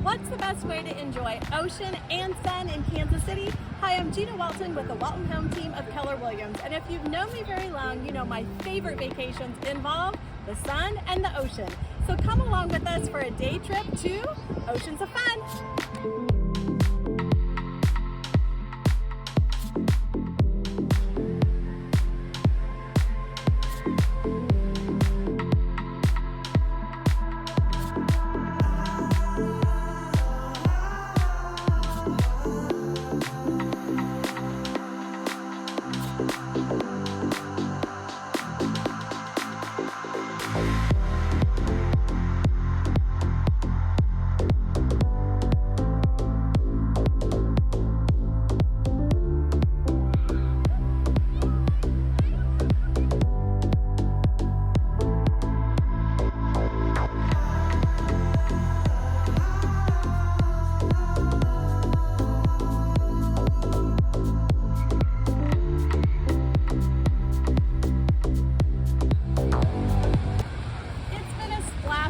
What's the best way to enjoy ocean and sun in Kansas City? Hi, I'm Gina Walton with the Walton Home Team of Keller Williams. And if you've known me very long, you know my favorite vacations involve the sun and the ocean. So come along with us for a day trip to Oceans of Fun.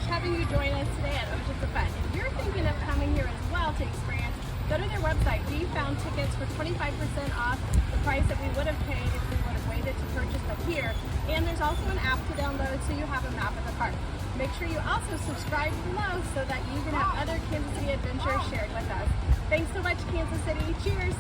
Having you join us today at Oceans of Fun. If you're thinking of coming here as well to experience, go to their website. We found tickets for 25% off the price that we would have paid if we would have waited to purchase them here. And there's also an app to download so you have a map of the park. Make sure you also subscribe below so that you can have other Kansas City adventures shared with us. Thanks so much, Kansas City. Cheers!